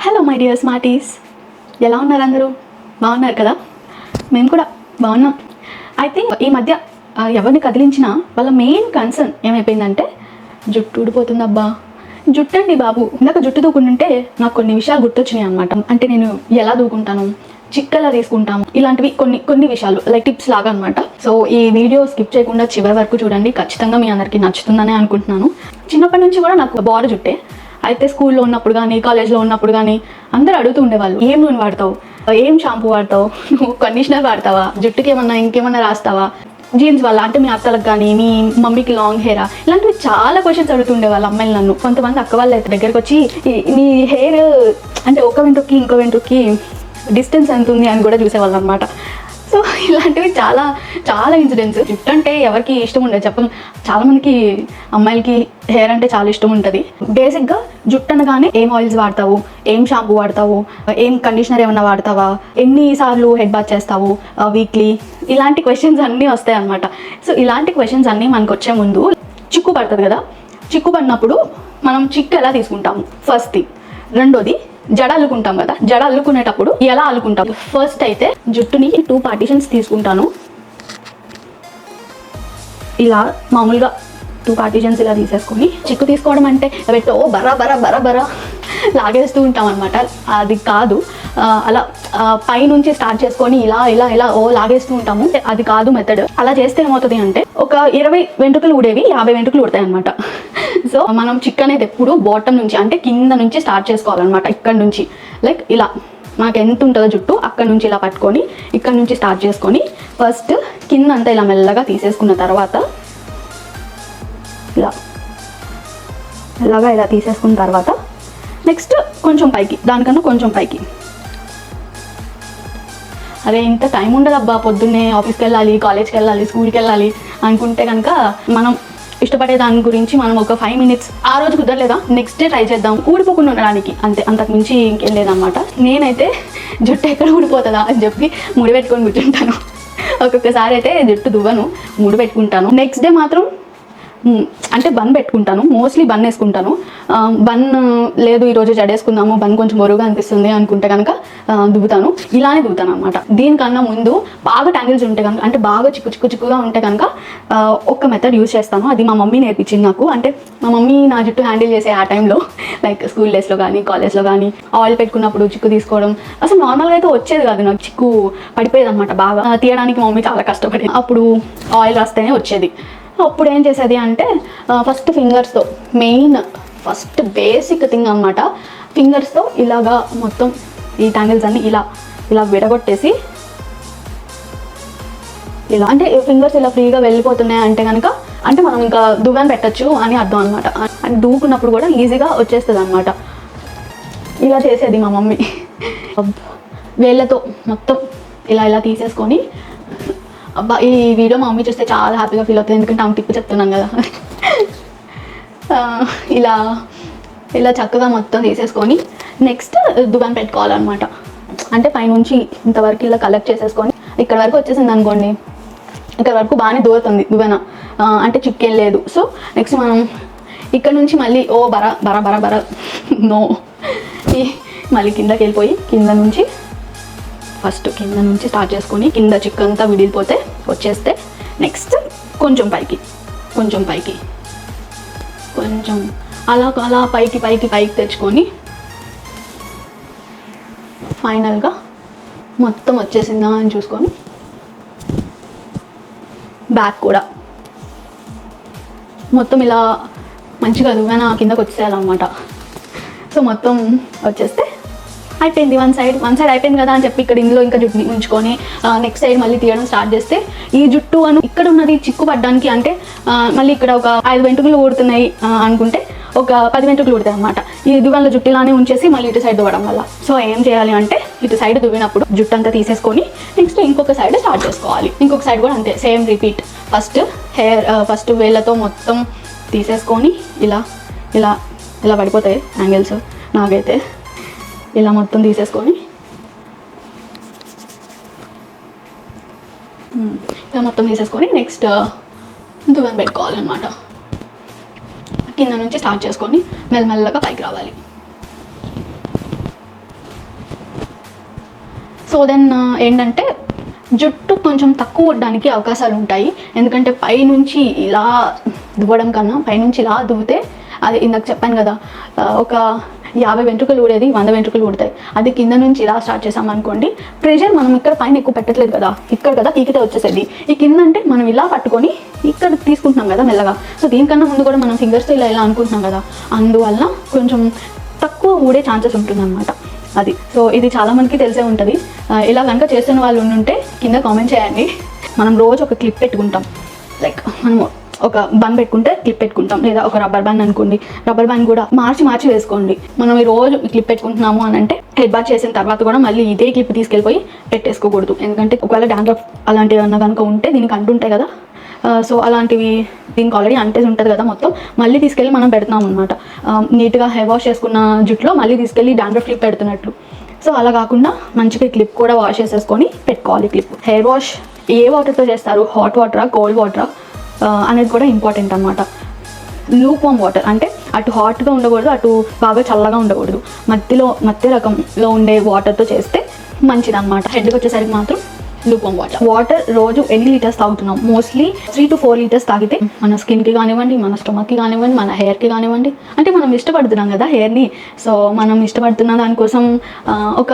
Hello my dear స్మార్టీస్, ఎలా ఉన్నారు అందరూ? బాగున్నారు కదా? మేము కూడా బాగున్నాం. ఐ థింక్ ఈ మధ్య ఎవరిని కదిలించినా వాళ్ళ మెయిన్ కన్సర్న్ ఏమైపోయిందంటే జుట్టు ఊడిపోతుందబ్బా. జుట్టు అండి బాబు. ఇందాక జుట్టు దూకుంటుంటే నాకు కొన్ని విషయాలు గుర్తొచ్చినాయి అనమాట. అంటే నేను ఎలా దూకుంటాను, చిక్కలా తీసుకుంటాము, ఇలాంటివి కొన్ని విషయాలు లైక్ టిప్స్ లాగా అనమాట. సో ఈ వీడియో స్కిప్ చేయకుండా చివరి వరకు చూడండి. ఖచ్చితంగా మీ అందరికీ నచ్చుతుందనే అనుకుంటున్నాను. చిన్నప్పటి నుంచి కూడా నాకు బాగా జుట్టే. అయితే స్కూల్లో ఉన్నప్పుడు కానీ కాలేజ్లో ఉన్నప్పుడు కానీ అందరూ అడుగుతూ ఉండేవాళ్ళు, ఏం నూనె వాడతావు, ఏం షాంపూ వాడతావు, నువ్వు కండిషనర్ వాడతావా, జుట్టుకి ఇంకేమన్నా రాస్తావా, జీన్స్ వల్ల అంటే మీ అత్తలకు కానీ మీ మమ్మీకి లాంగ్ హెయిరా, ఇలాంటివి చాలా క్వశ్చన్స్ అడుగుతుండే వాళ్ళు అమ్మాయిలు నన్ను. కొంతమంది అక్క వాళ్ళు అయితే దగ్గరకు వచ్చి నీ హెయిర్ అంటే ఒక వెంట్రుకి ఇంకో వెంట్రుకి డిస్టెన్స్ ఎంత ఉంది అని కూడా చూసేవాళ్ళు అనమాట. సో ఇలాంటివి చాలా చాలా ఇన్సిడెంట్స్. జుట్టు అంటే ఎవరికి ఇష్టం ఉండదు చెప్పండి. చాలామందికి అమ్మాయిలకి హెయిర్ అంటే చాలా ఇష్టం ఉంటుంది. బేసిక్గా జుట్టు అనగానే ఏం ఆయిల్స్ వాడతావు, ఏం షాంపూ వాడతావు, ఏం కండిషనర్ ఏమన్నా వాడతావా, ఎన్నిసార్లు హెడ్ బాత్ చేస్తావు వీక్లీ, ఇలాంటి క్వశ్చన్స్ అన్నీ వస్తాయి అనమాట. సో ఇలాంటి క్వశ్చన్స్ అన్నీ మనకు వచ్చే ముందు చిక్కు పడుతుంది కదా. చిక్కు పడినప్పుడు మనం చిక్కు ఎలా తీసుకుంటాము ఫస్ట్ థింగ్. రెండోది జడ అల్లుకుంటాం కదా. జడ అల్లుకునేటప్పుడు ఎలా అల్లుకుంటాం? ఫస్ట్ అయితే జుట్టుని 2 పార్టీషన్స్ తీసుకుంటాను. ఇలా మామూలుగా 2 పార్టీషన్స్ ఇలా తీసేసుకొని, చిక్కు తీసుకోవడం అంటే పెట్టో బరా బరా బరా బరా లాగేస్తూ ఉంటాం అనమాట. అది కాదు. అలా పైనుంచి స్టార్ట్ చేసుకొని ఇలా ఇలా ఇలా లాగేస్తూ ఉంటాము. అది కాదు మెథడ్. అలా చేస్తే ఏమవుతుంది అంటే ఒక 20 వెంట్రుకలు ఊడేవి 50 వెంట్రుకలు ఊడతాయి అనమాట. సో మనం చిక్ అనేది ఎప్పుడు బాటమ్ నుంచి అంటే కింద నుంచి స్టార్ట్ చేసుకోవాలన్నమాట. ఇక్కడ నుంచి లైక్ ఇలా మనకు ఎంత ఉంటుందో జుట్టు అక్కడ నుంచి ఇలా పట్టుకొని ఇక్కడ నుంచి స్టార్ట్ చేసుకొని ఫస్ట్ కింద అంతా ఇలా మెల్లగా తీసేసుకున్న తర్వాత ఇలా తీసేసుకున్న తర్వాత నెక్స్ట్ కొంచెం పైకి, దానికన్నా కొంచెం పైకి. అరే ఇంత టైం ఉండదబ్బా, పొద్దున్నే ఆఫీస్కి వెళ్ళాలి, కాలేజ్కి వెళ్ళాలి, స్కూల్కి వెళ్ళాలి అనుకుంటే కనుక మనం ఇష్టపడే దాని గురించి మనం ఒక 5 మినిట్స్ ఆ రోజు కుదరలేదా నెక్స్ట్ డే ట్రై చేద్దాం ఊడిపోకుండా ఉండడానికి, అంతే. అంతకు మించి ఇంకేం లేదనమాట. నేనైతే జుట్టు ఎక్కడ ఊడిపోతుందా అని చెప్పి ముడి పెట్టుకొని కూర్చుంటాను. ఒక్కొక్కసారి అయితే జుట్టు దువ్వను, ముడి పెట్టుకుంటాను. నెక్స్ట్ డే మాత్రం అంటే బన్ పెట్టుకుంటాను. మోస్ట్లీ బన్ వేసుకుంటాను. బన్ లేదు ఈరోజు జడేసుకుందాము, బన్ కొంచెం బరువుగా అనిపిస్తుంది అనుకుంటే కనుక దువ్వుతాను. ఇలానే దువ్వుతాను అనమాట. దీనికన్నా ముందు బాగా ట్యాంగిల్స్ ఉంటే కనుక, అంటే బాగా చిక్కుగా ఉంటే కనుక ఒక మెథడ్ యూజ్ చేస్తాను. అది మా మమ్మీ నేర్పించింది నాకు. అంటే మా మమ్మీ నా జుట్టు హ్యాండిల్ చేసే ఆ టైంలో లైక్ స్కూల్ డేస్లో కానీ కాలేజ్లో కానీ ఆయిల్ పెట్టుకున్నప్పుడు చిక్కు తీసుకోవడం అసలు నార్మల్గా అయితే వచ్చేది కాదు. నాకు చిక్కు పడిపోయేది అనమాట. బాగా తీయడానికి మా మమ్మీ చాలా కష్టపడేది. అప్పుడు ఆయిల్ రాస్తేనే వచ్చేది. అప్పుడు ఏం చేసేది అంటే ఫస్ట్ ఫింగర్స్తో, మెయిన్ ఫస్ట్ బేసిక్ థింగ్ అనమాట, ఫింగర్స్తో ఇలాగా మొత్తం ఈ ట్యాంగిల్స్ అన్ని ఇలా విడగొట్టేసి ఇలా, అంటే ఫింగర్స్ ఇలా ఫ్రీగా వెళ్ళిపోతున్నాయి అంటే కనుక అంటే మనం ఇంకా దువ్వాన్ని పెట్టచ్చు అని అర్థం అనమాట. అంటే దూకున్నప్పుడు కూడా ఈజీగా వచ్చేస్తుంది అనమాట. ఇలా చేసేది మా మమ్మీ. వేళ్ళతో మొత్తం ఇలా తీసేసుకొని, అబ్బా ఈ వీడియో మా మమ్మీ చూస్తే చాలా హ్యాపీగా ఫీల్ అవుతుంది. ఎందుకంటే ఆమె టిప్పు చెప్తున్నాను కదా. ఇలా చక్కగా మొత్తం తీసేసుకొని నెక్స్ట్ దువ్వాన్ని పెట్టుకోవాలన్నమాట. అంటే పైనుంచి ఇంతవరకు ఇలా కలెక్ట్ చేసేసుకొని ఇక్కడ వరకు వచ్చేసింది అనుకోండి, ఇక్కడ వరకు బాగానే దువ్వెన అంటే చిక్కేం లేదు. సో నెక్స్ట్ మనం ఇక్కడ నుంచి మళ్ళీ బరా బరా బరా బరా నో మళ్ళీ కిందకి వెళ్ళిపోయి కింద నుంచి స్టార్ట్ చేసుకొని కింద చిక్కు అంతా విడిపోతే వచ్చేస్తే నెక్స్ట్ కొంచెం పైకి కొంచెం అలా పైకి తెచ్చుకొని ఫైనల్గా మొత్తం వచ్చేసిందా అని చూసుకొని బ్యాక్ కూడా మొత్తం ఇలా మంచిగా దువ్వెన కిందకు వచ్చేయాలన్నమాట. సో మొత్తం వచ్చేస్తే అయిపోయింది. వన్ సైడ్ అయిపోయింది కదా అని చెప్పి ఇక్కడ ఇందులో ఇంకా జుట్టుని ఉంచుకొని నెక్స్ట్ సైడ్ మళ్ళీ తీయడం స్టార్ట్ చేస్తే ఈ జుట్టు ఇక్కడ ఉన్నది చిక్కు పడ్డానికి అంటే మళ్ళీ ఇక్కడ ఒక 5 వెంట్రుకలు ఊడుతున్నాయి అనుకుంటే ఒక 10 వెంట్రుకలు ఊడతాయి అనమాట. ఈ దువ్వెనలో జుట్టు ఇలానే ఉంచేసి మళ్ళీ ఇటు సైడ్ దువ్వడం వల్ల. సో ఏం చేయాలి అంటే ఇటు సైడ్ దువ్వినప్పుడు జుట్టు అంతా తీసేసుకొని నెక్స్ట్ ఇంకొక సైడ్ స్టార్ట్ చేసుకోవాలి. ఇంకొక సైడ్ కూడా అంతే సేమ్ రిపీట్. ఫస్ట్ వేళ్ళతో మొత్తం తీసేసుకొని ఇలా పడిపోతాయి యాంగిల్స్. నాకైతే ఇలా మొత్తం తీసేసుకొని నెక్స్ట్ దువ్వెన పెట్టుకోవాలన్నమాట. కింద నుంచి స్టార్ట్ చేసుకొని మెల్లమెల్లగా పైకి రావాలి. సో దెన్ ఏంటంటే జుట్టు కొంచెం తక్కువ ఉండడానికి అవకాశాలు ఉంటాయి. ఎందుకంటే పైనుంచి ఇలా దువ్వడం కన్నా పైనుంచి ఇలా దువ్వితే, అది ఇందాక చెప్పాను కదా, ఒక 50 వెంట్రుకలు ఊడేది 100 వెంట్రుకలు ఊడతాయి. అది కింద నుంచి ఇలా స్టార్ట్ చేసామనుకోండి, ప్రెషర్ మనం ఇక్కడ పైన ఎక్కువ పెట్టట్లేదు కదా, ఇక్కడ కదా పీకితే వచ్చేసేది. ఈ కింద అంటే మనం ఇలా పట్టుకొని ఇక్కడ తీసుకుంటున్నాం కదా మెల్లగా. సో దీనికన్నా ముందు కూడా మనం ఫింగర్స్తో ఇలా ఇలా అనుకుంటున్నాం కదా, అందువల్ల కొంచెం తక్కువ ఊడే ఛాన్సెస్ ఉంటుందన్నమాట అది. సో ఇది చాలా మందికి తెలిసే ఉంటుంది. ఇలా కనుక చేస్తున్న వాళ్ళు ఉంటే కింద కామెంట్ చేయండి. మనం రోజు ఒక క్లిప్ పెట్టుకుంటాం, లైక్ మనము ఒక బన్ పెట్టుకుంటే క్లిప్ పెట్టుకుంటాం, లేదా ఒక రబ్బర్ బ్యాండ్ అనుకోండి, రబ్బర్ బ్యాండ్ కూడా మార్చి వేసుకోండి. మనం ఈ రోజు క్లిప్ పెట్టుకుంటున్నాము అని అంటే హెడ్ బాత్ చేసిన తర్వాత కూడా మళ్ళీ ఇదే క్లిప్ తీసుకెళ్ళిపోయి పెట్టేసుకోకూడదు. ఎందుకంటే ఒకవేళ డాండ్రఫ్ అలాంటివి అన్న కనుక ఉంటే దీనికి అంటుంటాయి కదా, సో అలాంటివి దీనికి ఆల్రెడీ అంటేసి ఉంటుంది కదా మొత్తం, మళ్ళీ తీసుకెళ్ళి మనం పెడుతున్నాం అనమాట. నీట్గా హెయిర్ వాష్ చేసుకున్న జుట్టులో మళ్ళీ తీసుకెళ్ళి డాండ్రఫ్ క్లిప్ పెడుతున్నట్లు. సో అలా కాకుండా మంచిగా క్లిప్ కూడా వాష్ చేసేసుకొని పెట్టుకోవాలి క్లిప్. హెయిర్ వాష్ ఏ వాటర్తో చేస్తారు, హాట్ వాటరా కోల్డ్ వాటరా అనేది కూడా ఇంపార్టెంట్ అనమాట. లూక్ వామ్ వాటర్ అంటే అటు హాట్గా ఉండకూడదు, అటు బాగా చల్లగా ఉండకూడదు, మధ్య రకంలో ఉండే వాటర్తో చేస్తే మంచిది అనమాట. హెడ్కి వచ్చేసరికి మాత్రం లూక్ వామ్ వాటర్ రోజు ఎన్ని లీటర్స్ తాగుతున్నాం? మోస్ట్లీ 3 to 4 లీటర్స్ తాగితే మన స్కిన్కి కానివ్వండి, మన స్టమక్కి కానివ్వండి, మన హెయిర్కి కానివ్వండి, అంటే మనం ఇష్టపడుతున్నాం కదా హెయిర్ని, సో మనం ఇష్టపడుతున్న దానికోసం ఒక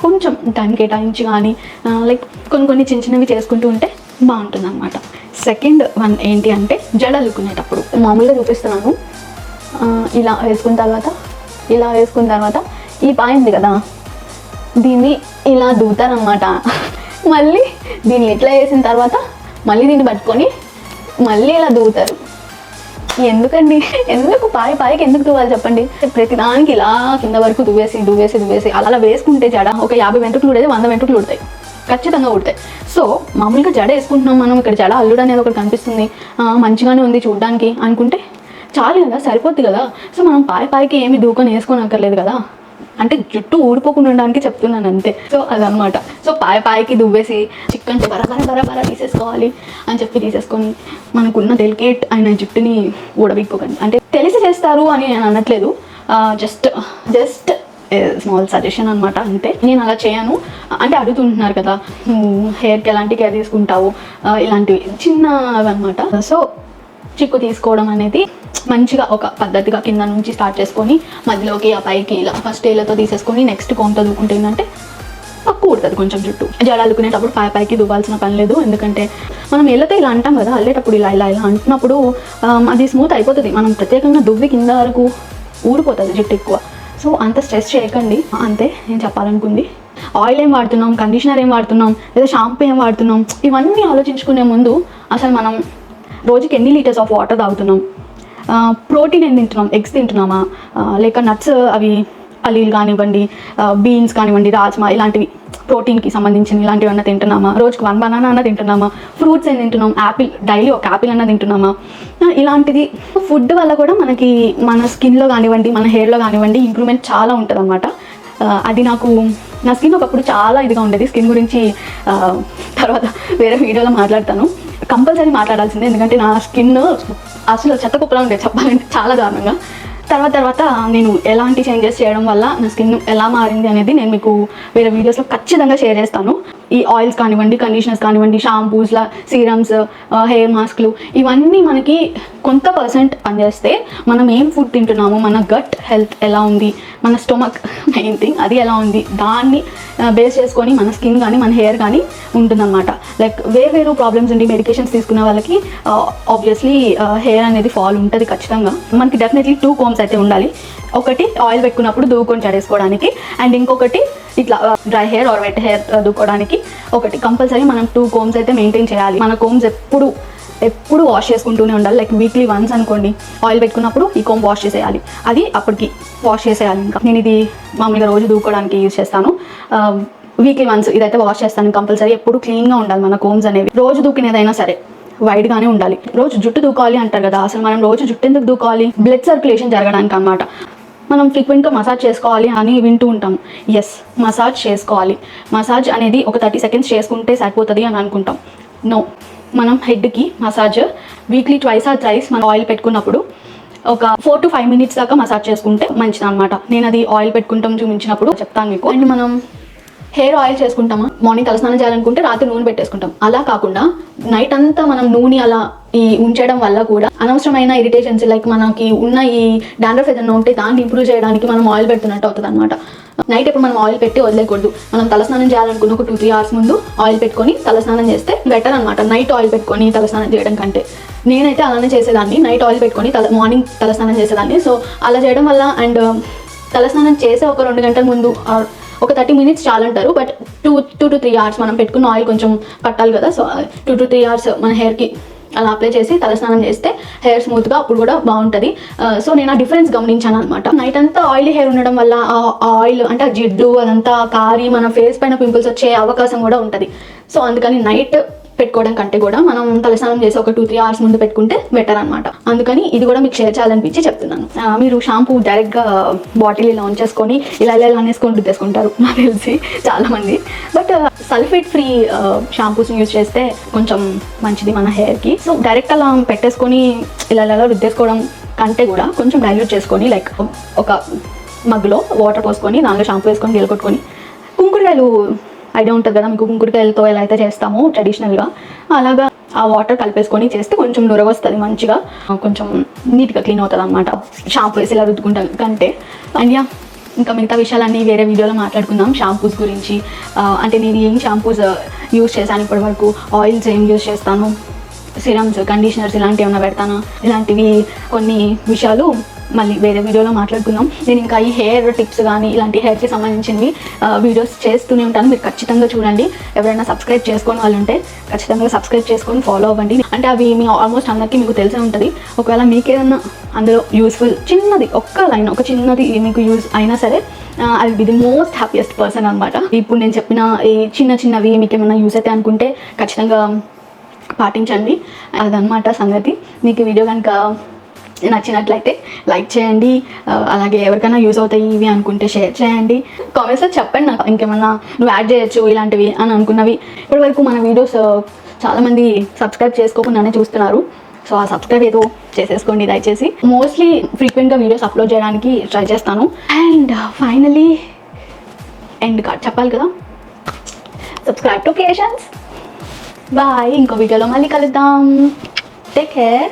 కొంచెం టైం కేటాయించి కానీ లైక్ కొన్ని చిన్నవి చేసుకుంటూ ఉంటే బాగుంటుంది అనమాట. సెకండ్ వన్ ఏంటి అంటే జడ అల్లుకునేటప్పుడు మామూలుగా చూపిస్తున్నాను. ఇలా వేసుకున్న తర్వాత ఈ పాయ ఉంది కదా, దీన్ని ఇలా దూతారనమాట. మళ్ళీ దీన్ని ఇట్లా వేసిన తర్వాత మళ్ళీ దీన్ని పట్టుకొని మళ్ళీ ఇలా దూతారు. ఎందుకు పాయకి ఎందుకు దువ్వాలి చెప్పండి? ప్రతిదానికి ఇలా కింద వరకు దువ్వేసి అలా వేసుకుంటే జడ ఒక 50 వెంట్రుకలు ఊడేది 100 వెంట్రుకలు ఊడతాయి, ఖచ్చితంగా ఊడతాయి. సో మామూలుగా జడ వేసుకుంటున్నాం మనం, ఇక్కడ జడ అల్లుడు అనేది ఒకటి కనిపిస్తుంది, మంచిగానే ఉంది చూడడానికి అనుకుంటే చాలు కదా, సరిపోద్ది కదా. సో మనం పాయకి ఏమి దూకొని వేసుకోనక్కర్లేదు కదా, అంటే జుట్టు ఊడిపోకుండా ఉండడానికి చెప్తున్నాను అంతే. సో అదనమాట. సో పాయకి దువ్వేసి చిక్కంటే బరబర తీసేసుకోవాలి అని చెప్పి తీసేసుకొని మనకున్న డెలికేట్ అయిన జుట్టుని ఊడబిక్కోకండి. అంటే తెలిసి చేస్తారు అని నేను అనట్లేదు, జస్ట్ స్మాల్ సజెషన్ అనమాట అంతే. నేను అలా చేయను. అంటే అడుగుతుంటున్నారు కదా హెయిర్కి ఎలాంటి కేర్ తీసుకుంటావు, ఇలాంటివి చిన్నవి అనమాట. సో చిక్కు తీసుకోవడం అనేది మంచిగా ఒక పద్ధతిగా కింద నుంచి స్టార్ట్ చేసుకొని మధ్యలోకి ఆ పైకి ఇలా ఫస్ట్ ఏళ్ళతో తీసేసుకొని నెక్స్ట్ కోమ్తో దూకుంటే ఏంటంటే తక్కువ ఉంటుంది కొంచెం జుట్టు. జడ అల్లుకునేటప్పుడు పైకి దువ్వాల్సిన పని లేదు, ఎందుకంటే మనం ఏళ్ళతో ఇలా అంటాం కదా, అల్లేటప్పుడు ఇలా అంటున్నప్పుడు అది స్మూత్ అయిపోతుంది. మనం ప్రత్యేకంగా దువ్వి కింద వరకు ఊడిపోతుంది జుట్టు ఎక్కువ. సో అంత స్ట్రెస్ చేయకండి, అంతే నేను చెప్పాలనుకుంది. ఆయిల్ ఏం వాడుతున్నాం, కండిషనర్ ఏం వాడుతున్నాం, లేదా షాంపూ ఏం వాడుతున్నాం, ఇవన్నీ ఆలోచించుకునే ముందు అసలు మనం రోజుకి ఎన్ని లీటర్స్ ఆఫ్ వాటర్ తాగుతున్నాం, ప్రోటీన్ ఏం తింటున్నాం, ఎగ్స్ తింటున్నామా, లేక నట్స్ అవి పల్లీలు కానివ్వండి, బీన్స్ కానివ్వండి, రాజ్మా ఇలాంటివి ప్రోటీన్కి సంబంధించిన ఇలాంటివి అన్న తింటున్నామా, రోజుకి 1 బనానా అన్న తింటున్నామా, ఫ్రూట్స్ ఏం తింటున్నాం, డైలీ ఒక యాపిల్ అన్న తింటున్నామా, ఇలాంటిది. ఫుడ్ వల్ల కూడా మనకి మన స్కిన్లో కానివ్వండి, మన హెయిర్లో కానివ్వండి ఇంప్రూవ్మెంట్ చాలా ఉంటుంది అన్నమాట. అది నా స్కిన్ ఒకప్పుడు చాలా ఇదిగా ఉండేది. స్కిన్ గురించి తర్వాత వేరే వీడియోలో మాట్లాడతాను, కంపల్సరీ మాట్లాడాల్సిందే, ఎందుకంటే నా స్కిన్ అసలు చెత్త కుప్పలా ఉండేది చెప్పాలంటే, చాలా దారుణంగా. తర్వాత నేను ఎలాంటి చేంజెస్ చేయడం వల్ల నా స్కిన్ ఎలా మారింది అనేది నేను మీకు వేరే వీడియోస్లో ఖచ్చితంగా షేర్ చేస్తాను. ఈ ఆయిల్స్ కానివ్వండి, కండిషనర్స్ కానివ్వండి, షాంపూస్ల, సీరమ్స్, హెయిర్ మాస్క్లు ఇవన్నీ మనకి కొంత % పనిచేస్తే మనం ఏం ఫుడ్ తింటున్నాము, మన గట్ హెల్త్ ఎలా ఉంది, మన స్టొమక్ మెయిన్ థింగ్ అది ఎలా ఉంది, దాన్ని బేస్ చేసుకొని మన స్కిన్ కానీ మన హెయిర్ కానీ ఉంటుందన్నమాట. లైక్ వేరు ప్రాబ్లమ్స్ ఉండి మెడికేషన్స్ తీసుకున్న వాళ్ళకి ఆబ్వియస్లీ హెయిర్ అనేది ఫాల్ ఉంటుంది ఖచ్చితంగా. మనకి డెఫినెట్లీ 2 కోమ్స్ అయితే ఉండాలి. ఒకటి ఆయిల్ పెట్టుకున్నప్పుడు దూకొని చడేసుకోవడానికి, అండ్ ఇంకొకటి ఇట్లా dry hair or wet hair దూకోవడానికి ఒకటి. కంపల్సరీ మనం 2 కోమ్స్ అయితే మెయింటైన్ చేయాలి. మన కోమ్స్ ఎప్పుడు వాష్ చేసుకుంటూనే ఉండాలి. లైక్ వీక్లీ వన్స్ అనుకోండి, ఆయిల్ పెట్టుకున్నప్పుడు ఈ కోమ్ వాష్ చేసేయాలి, అది అప్పటికి వాష్ చేసేయాలి. ఇంకా నేను ఇది మామూలుగా రోజు దూకోవడానికి యూజ్ చేస్తాను, వీక్లీ వన్స్ ఇదైతే వాష్ చేస్తాను కంపల్సరీ. ఎప్పుడు క్లీన్గా ఉండాలి మన కోమ్స్ అనేవి. రోజు దూకినదైనా సరే వైడ్గానే ఉండాలి. రోజు జుట్టు దూకాలి అంటారు కదా, అసలు మనం రోజు జుట్టు ఎందుకు దూకాలి? బ్లడ్ సర్క్యులేషన్ జరగడానికి అన్నమాట. మనం ఫ్రీక్వెంట్గా మసాజ్ చేసుకోవాలి అని వింటూ ఉంటాం. ఎస్, మసాజ్ చేసుకోవాలి. మసాజ్ అనేది ఒక 30 seconds చేసుకుంటే సరిపోతుంది అని అనుకుంటాం. నో, మనం హెడ్కి మసాజ్ వీక్లీ 2 or 3 మనం ఆయిల్ పెట్టుకున్నప్పుడు ఒక 4 to 5 minutes దాకా మసాజ్ చేసుకుంటే మంచిది అనమాట. నేను అది ఆయిల్ పెట్టుకుంటాం చూపించినప్పుడు చెప్తాను మీకు. అండ్ మనం హెయిర్ ఆయిల్ చేసుకుంటామా, మార్నింగ్ తలస్నానం చేయాలనుకుంటే రాత్రి నూనె పెట్టేసుకుంటాం. అలా కాకుండా నైట్ అంతా మనం నూనె అలా ఉంచడం వల్ల కూడా అనవసరమైన ఇరిటేషన్స్ లైక్ మనకి ఉన్న ఈ డాండ్రఫ్ ఏదైనా ఉంటే దాన్ని ఇంప్రూవ్ చేయడానికి మనం ఆయిల్ పెడుతున్నట్టు అవుతుంది అనమాట. నైట్ ఎప్పుడు మనం ఆయిల్ పెట్టి వదిలేయకూడదు. మనం తలస్నానం చేయాలనుకున్న ఒక 2-3 hours ముందు ఆయిల్ పెట్టుకొని తలస్నానం చేస్తే బెటర్ అనమాట, నైట్ ఆయిల్ పెట్టుకొని తలస్నానం చేయడం కంటే. నేనైతే అలానే చేసేదాన్ని, నైట్ ఆయిల్ పెట్టుకొని మార్నింగ్ తలస్నానం చేసేదాన్ని. సో అలా చేయడం వల్ల అండ్ తలస్నానం చేసే ఒక 2 గంటల ముందు ఒక 30 minutes చాలంటారు, బట్ 2 to 3 hours మనం పెట్టుకున్న ఆయిల్ కొంచెం పట్టాలి కదా. సో 2 to 3 hours మన హెయిర్కి అలా అప్లై చేసి తలస్నానం చేస్తే హెయిర్ స్మూత్గా అప్పుడు కూడా బాగుంటుంది. సో నేను ఆ డిఫరెన్స్ గమనించాను అనమాట. నైట్ అంతా ఆయిలీ హెయిర్ ఉండడం వల్ల ఆ ఆయిల్ అంటే ఆ జిడ్డు అదంతా కారి మన ఫేస్ పైన పింపుల్స్ వచ్చే అవకాశం కూడా ఉంటుంది. సో అందుకని నైట్ పెట్టుకోవడం కంటే కూడా మనం తలస్నానం చేసి ఒక 2-3 hours ముందు పెట్టుకుంటే బెటర్ అనమాట. అందుకని ఇది కూడా మీకు షేర్ చేయాలనిపించి చెప్తున్నాను. మీరు షాంపూ డైరెక్ట్గా బాటిల్ ఇలా ఉంచేసుకొని ఇలా అనేసుకొని రుద్దేసుకుంటారు నాకు తెలిసి చాలామంది. But sulphate free shampoos use చేస్తే కొంచెం మంచిది మన హెయిర్కి. సో డైరెక్ట్ అలా పెట్టేసుకొని ఇలా రుద్దేసుకోవడం కంటే కూడా కొంచెం డైల్యూట్ చేసుకొని లైక్ ఒక మగ్గులో వాటర్ పోసుకొని దానిలో షాంపూ వేసుకొని గెలకొట్టుకొని, కుంకుడుకాయలు ఐడియా ఉంటుంది కదా మీకు, కుంకుడుకాయలతో ఎలా అయితే చేస్తామో ట్రెడిషనల్గా అలాగా ఆ వాటర్ కలిపేసుకొని చేస్తే కొంచెం నురగ వస్తుంది, మంచిగా కొంచెం నీట్గా క్లీన్ అవుతుంది అనమాట షాంపూ వేసి ఇలా రుద్దుకుంటాం కంటే. అండ్ ఇంకా మిగతా విషయాలన్నీ వేరే వీడియోలో మాట్లాడుకుందాం షాంపూస్ గురించి. అంటే నేను ఏం షాంపూస్ యూజ్ చేశాను ఇప్పటి వరకు, ఆయిల్స్ ఏం యూజ్ చేస్తాను, సిరమ్స్, కండిషనర్స్ ఇలాంటివి ఏమైనా పెడతాను, ఇలాంటివి కొన్ని విషయాలు మళ్ళీ వేరే వీడియోలో మాట్లాడుకుందాం. నేను ఇంకా ఈ హెయిర్ టిప్స్ కానీ ఇలాంటి హెయిర్కి సంబంధించినవి వీడియోస్ చేస్తూనే ఉంటాను, మీరు ఖచ్చితంగా చూడండి. ఎవరైనా సబ్స్క్రైబ్ చేసుకొని వాళ్ళు ఉంటే ఖచ్చితంగా సబ్స్క్రైబ్ చేసుకొని ఫాలో అవ్వండి. అంటే అవి మీ ఆల్మోస్ట్ అందరికీ మీకు తెలిసే ఉంటుంది. ఒకవేళ మీకేదన్నా అందులో యూస్ఫుల్ చిన్నది ఒక్క లైన్, ఒక చిన్నది మీకు యూజ్ అయినా సరే I will be the most happiest person అనమాట. ఇప్పుడు నేను చెప్పిన ఈ చిన్నవి మీకు ఏమైనా యూజ్ అయితే అనుకుంటే ఖచ్చితంగా పాటించండి. అదనమాట సంగతి. మీకు వీడియో కనుక నచ్చినట్లయితే లైక్ చేయండి, అలాగే ఎవరికైనా యూజ్ అవుతాయి ఇవి అనుకుంటే షేర్ చేయండి. కామెంట్స్లో చెప్పండి నాకు ఇంకేమన్నా నువ్వు యాడ్ చేయొచ్చు ఇలాంటివి అని అనుకున్నవి. ఇప్పటివరకు మన వీడియోస్ చాలామంది సబ్స్క్రైబ్ చేసుకోకుండానే చూస్తున్నారు. సో ఆ సబ్స్క్రైబ్ ఏదో చేసేసుకోండి దయచేసి. మోస్ట్లీ ఫ్రీక్వెంట్గా వీడియోస్ అప్లోడ్ చేయడానికి ట్రై చేస్తాను. అండ్ ఫైనలీ ఎండ్ కార్డ్ చెప్పాలి కదా, సబ్స్క్రైబ్ టు క్రియేషన్స్. బాయ్, ఇంకో వీడియోలో మళ్ళీ కలుద్దాం. Take care.